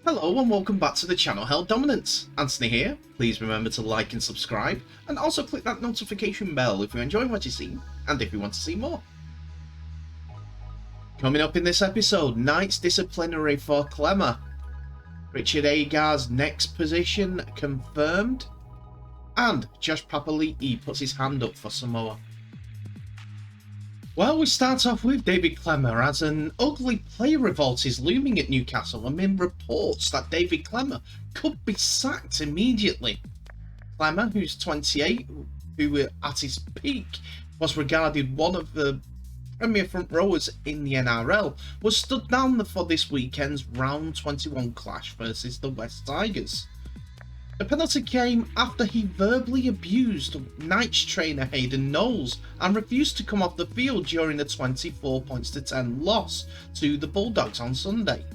Hello and welcome back to the channel Held Dominance. Anthony here. Please remember to like and subscribe, and also click that notification bell if you enjoy what you see and if you want to see more. Coming up in this episode, Knights disciplinary for Klemmer, Richard Agar's next position confirmed, and Josh Papali'i puts his hand up for Samoa. Well, we start off with David Klemmer, as an ugly player revolt is looming at Newcastle amid reports that David Klemmer could be sacked immediately. Klemmer, who's 28, who at his peak was regarded one of the premier front rowers in the NRL, was stood down for this weekend's round 21 clash versus the West Tigers. The penalty came after he verbally abused Knights trainer Hayden Knowles and refused to come off the field during the 24-10 loss to the Bulldogs on Sunday.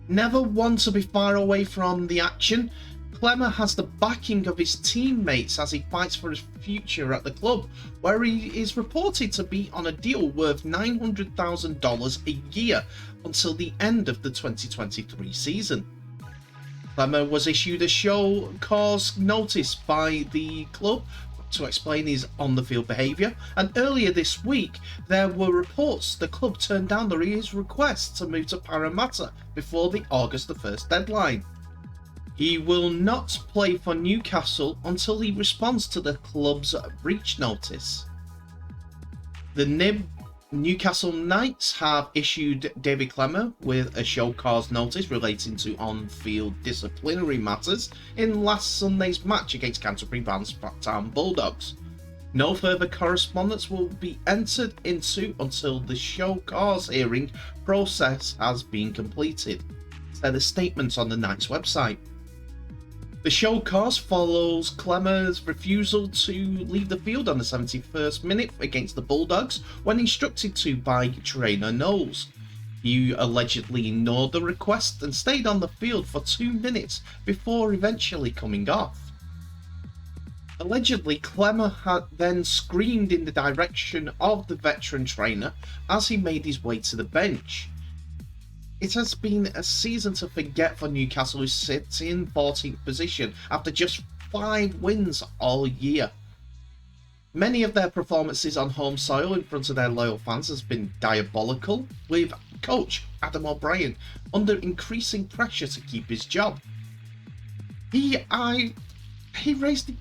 Never one to be far away from the action, Klemmer has the backing of his teammates as he fights for his future at the club, where he is reported to be on a deal worth $900,000 a year until the end of the 2023 season. Klemmer was issued a show cause notice by the club to explain his on-the-field behaviour, and earlier this week there were reports the club turned down his request to move to Parramatta before the August 1st deadline. He will not play for Newcastle until he responds to the club's breach notice. The Newcastle Knights have issued David Klemmer with a show cause notice relating to on-field disciplinary matters in last Sunday's match against Canterbury Town Bulldogs. No further correspondence will be entered into until the show cause hearing process has been completed, said a statement on the Knights website. The show cause follows Klemmer's refusal to leave the field on the 71st minute against the Bulldogs when instructed to by trainer Knowles. He allegedly ignored the request and stayed on the field for 2 minutes before eventually coming off. Allegedly, Klemmer had then screamed in the direction of the veteran trainer as he made his way to the bench. It has been a season to forget for Newcastle, who sits in 14th position after just 5 wins all year. Many of their performances on home soil in front of their loyal fans has been diabolical, with coach Adam O'Brien under increasing pressure to keep his job. He raised the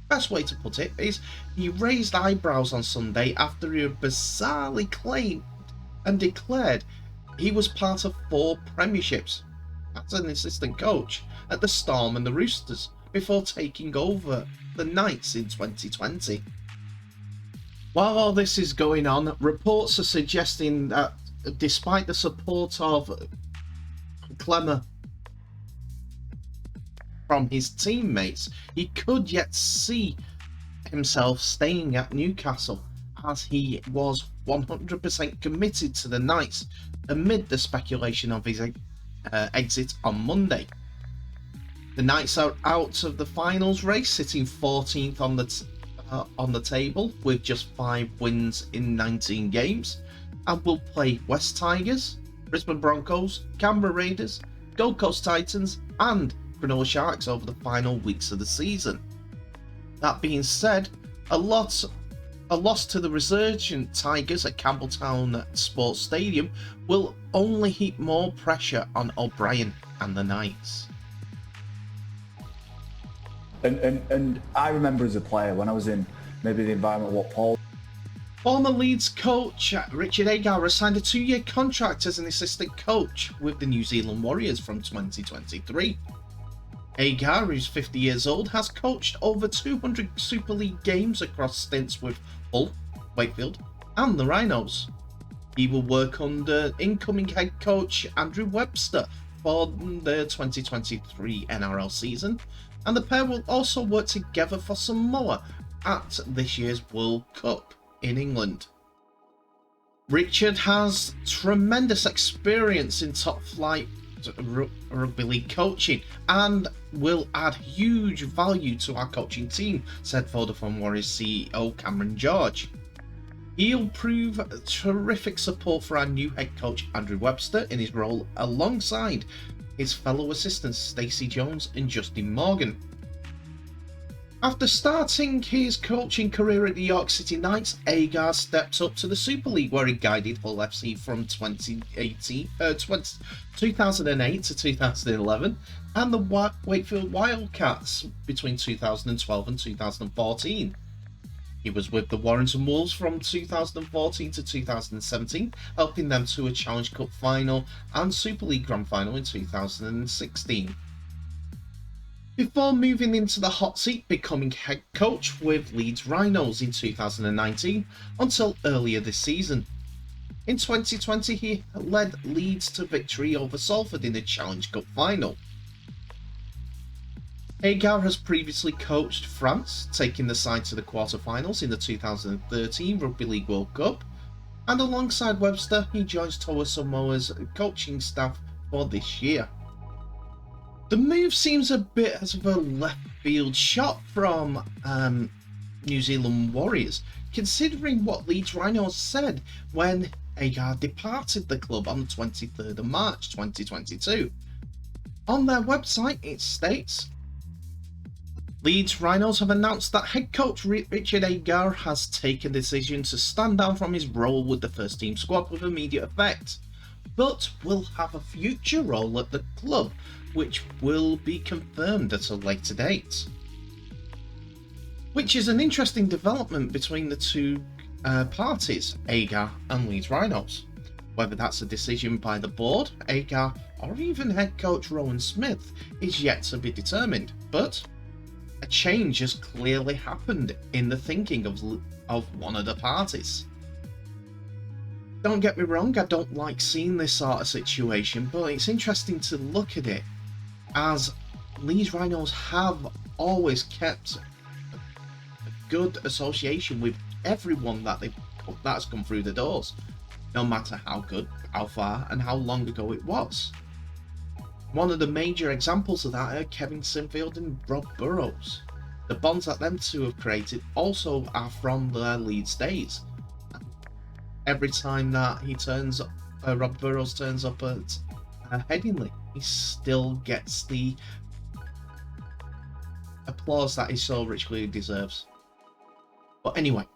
best way to put it is he raised eyebrows on Sunday after he bizarrely claimed and declared he was part of 4 premierships as an assistant coach at the Storm and the Roosters before taking over the Knights in 2020. While all this is going on, reports are suggesting that despite the support of Klemmer from his teammates, he could yet see himself staying at Newcastle, as he was 100% committed to the Knights amid the speculation of his exit on Monday. The Knights are out of the finals race, sitting 14th on the table with just 5 wins in 19 games, and will play West Tigers, Brisbane Broncos, Canberra Raiders, Gold Coast Titans and Cronulla Sharks over the final weeks of the season. That being said, a loss to the resurgent Tigers at Campbelltown Sports Stadium will only heap more pressure on O'Brien and the Knights. And I remember as a player when I was in maybe the environment what Paul. Former Leeds coach Richard Agar has signed a 2-year contract as an assistant coach with the New Zealand Warriors from 2023. Agar, who's 50 years old, has coached over 200 Super League games across stints with Hull, Wakefield and the Rhinos. He will work under incoming head coach Andrew Webster for the 2023 NRL season, and the pair will also work together for Samoa at this year's World Cup in England. Richard has tremendous experience in top-flight rugby league coaching and will add huge value to our coaching team, said Vodafone Warriors CEO Cameron George. He'll prove terrific support for our new head coach Andrew Webster in his role alongside his fellow assistants Stacey Jones and Justin Morgan. After starting his coaching career at the York City Knights, Agar stepped up to the Super League where he guided Hull FC from 2008 to 2011 and the Wakefield Wildcats between 2012 and 2014. He was with the Warrington Wolves from 2014 to 2017, helping them to a Challenge Cup final and Super League Grand Final in 2016. Before moving into the hot seat, becoming head coach with Leeds Rhinos in 2019 until earlier this season. In 2020, he led Leeds to victory over Salford in the Challenge Cup final. Agar has previously coached France, taking the side to the quarter-finals in the 2013 Rugby League World Cup, and alongside Webster, he joins Toa Samoa's coaching staff for this year. The move seems a bit as of a left-field shot from New Zealand Warriors, considering what Leeds Rhinos said when Agar departed the club on the 23rd of March 2022. On their website, it states, Leeds Rhinos have announced that head coach Richard Agar has taken the decision to stand down from his role with the first team squad with immediate effect, but will have a future role at the club, which will be confirmed at a later date. Which is an interesting development between the two parties, Agar and Leeds Rhinos. Whether that's a decision by the board, Agar, or even head coach Rowan Smith is yet to be determined, but a change has clearly happened in the thinking of one of the parties. Don't get me wrong, I don't like seeing this sort of situation, but it's interesting to look at it as Leeds Rhinos have always kept a good association with everyone that's come through the doors, no matter how good, how far, and how long ago it was. One of the major examples of that are Kevin Sinfield and Rob Burrows. The bonds that them two have created also are from their Leeds days. Every time that Rob Burrows turns up at Headingley, he still gets the applause that he so richly deserves. But anyway,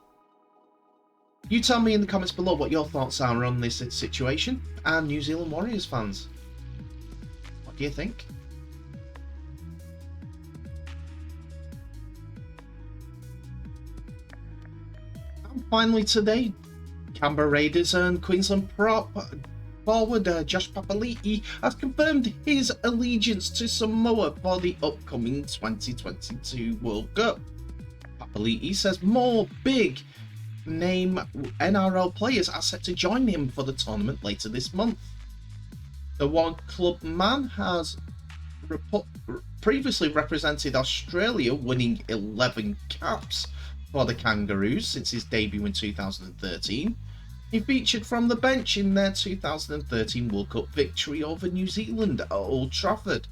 you tell me in the comments below what your thoughts are on this situation, and New Zealand Warriors fans. What do you think? And finally today, Canberra Raiders and Queensland prop forward Josh Papali'i has confirmed his allegiance to Samoa for the upcoming 2022 World Cup. Papali'i says more big name NRL players are set to join him for the tournament later this month. The one club man has previously represented Australia, winning 11 caps for the Kangaroos since his debut in 2013. He featured from the bench in their 2013 World Cup victory over New Zealand at Old Trafford.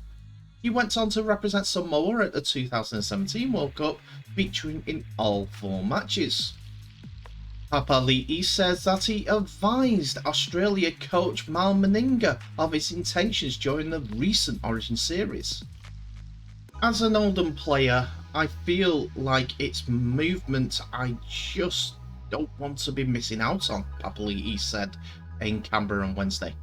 He went on to represent Samoa at the 2017 World Cup, featuring in all 4 matches. Papali'i says that he advised Australia coach Mal Meninga of his intentions during the recent Origin series. As an Oldham player, I feel like it's movement I just don't want to be missing out on, Papali'i said in Canberra on Wednesday.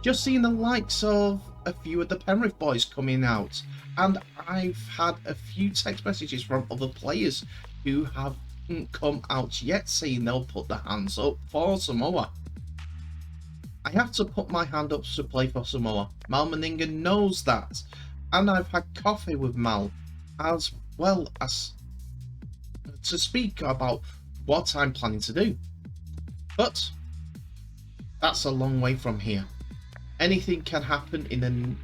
Just seeing the likes of a few of the Penrith boys coming out, and I've had a few text messages from other players who haven't come out yet saying they'll put their hands up for Samoa. I have to put my hand up to play for Samoa. Mal Meninga knows that, and I've had coffee with Mal as well as to speak about what I'm planning to do. But that's a long way from here. Anything can happen in the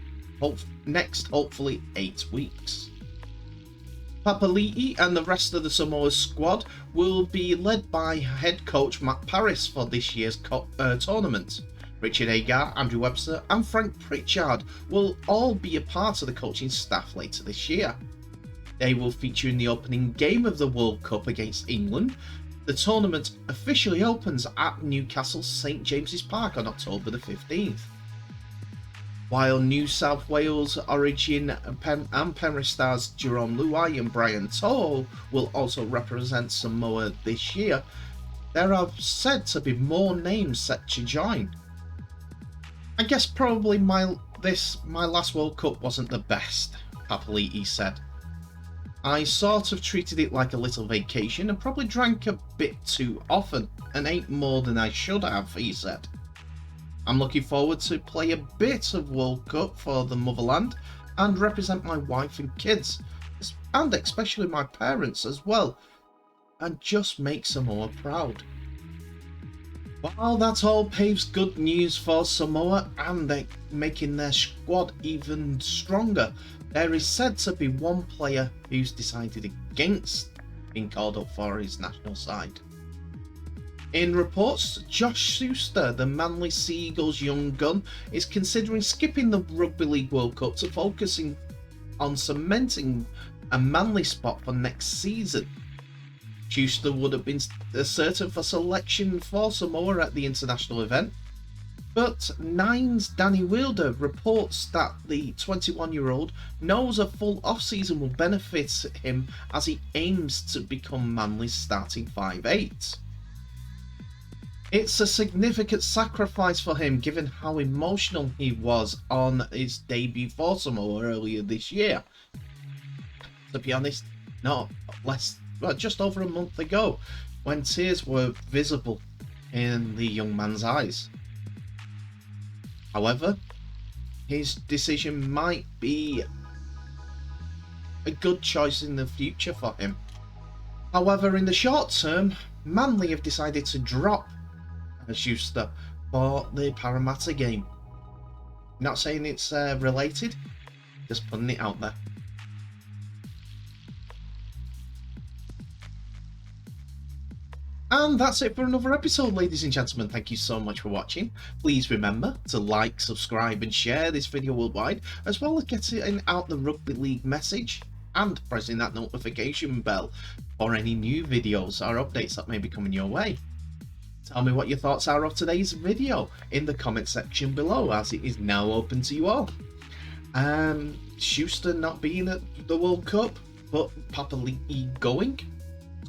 next, hopefully, 8 weeks. Papali'i and the rest of the Samoa squad will be led by head coach Matt Parris for this year's tournament. Richard Agar, Andrew Webster and Frank Pritchard will all be a part of the coaching staff later this year. They will feature in the opening game of the World Cup against England, The tournament officially opens at Newcastle St James's Park on October the 15th. While New South Wales Origin and Penrith stars Jerome Luai and Brian Toll will also represent Samoa this year, there are said to be more names set to join. I guess probably my last World Cup wasn't the best, Papali'i said. I sort of treated it like a little vacation and probably drank a bit too often and ate more than I should have, he said. I'm looking forward to play a bit of World Cup for the motherland and represent my wife and kids, and especially my parents as well, and just make Samoa proud. While that all paves good news for Samoa and they're making their squad even stronger, there is said to be one player who's decided against being called up for his national side. In reports, Josh Schuster, the Manly Sea Eagles young gun, is considering skipping the Rugby League World Cup to focusing on cementing a Manly spot for next season. Schuster would have been certain for selection for Samoa at the international event, but Nine's Danny Wilder reports that the 21-year-old knows a full off-season will benefit him as he aims to become Manly's starting 5'8". It's a significant sacrifice for him given how emotional he was on his debut for Samoa earlier this year. To be honest, just over a month ago, when tears were visible in the young man's eyes. However, his decision might be a good choice in the future for him. However, in the short term, Manly have decided to drop Schuster for the Parramatta game. Not saying it's related, just putting it out there. And that's it for another episode, ladies and gentlemen. Thank you so much for watching. Please remember to like, subscribe and share this video worldwide, as well as getting out the Rugby League message and pressing that notification bell for any new videos or updates that may be coming your way. Tell me what your thoughts are of today's video in the comment section below, as it is now open to you all. Schuster not being at the World Cup, but Papali'i going.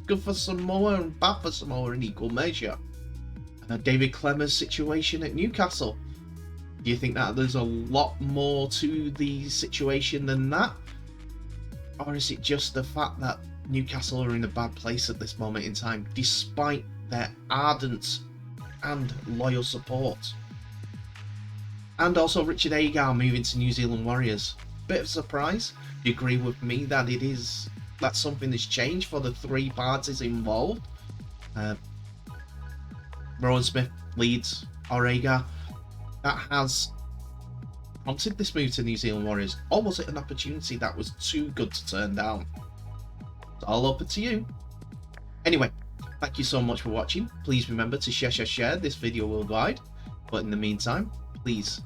Good for Samoa and bad for Samoa in equal measure. David Klemmer's situation at Newcastle. Do you think that there's a lot more to the situation than that? Or is it just the fact that Newcastle are in a bad place at this moment in time, despite their ardent and loyal support? And also Richard Agar moving to New Zealand Warriors. Bit of a surprise. Do you agree with me that that's something that's changed for the three parties involved? Rowan Smith, Leeds, or Agar, that has prompted this move to New Zealand Warriors, or was it an opportunity that was too good to turn down? It's all open to you. Anyway, thank you so much for watching. Please remember to share this video worldwide. But in the meantime, please,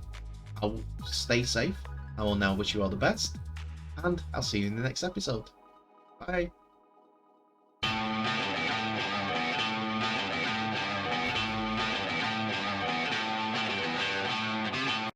I'll stay safe. I will now wish you all the best, and I'll see you in the next episode. Bye.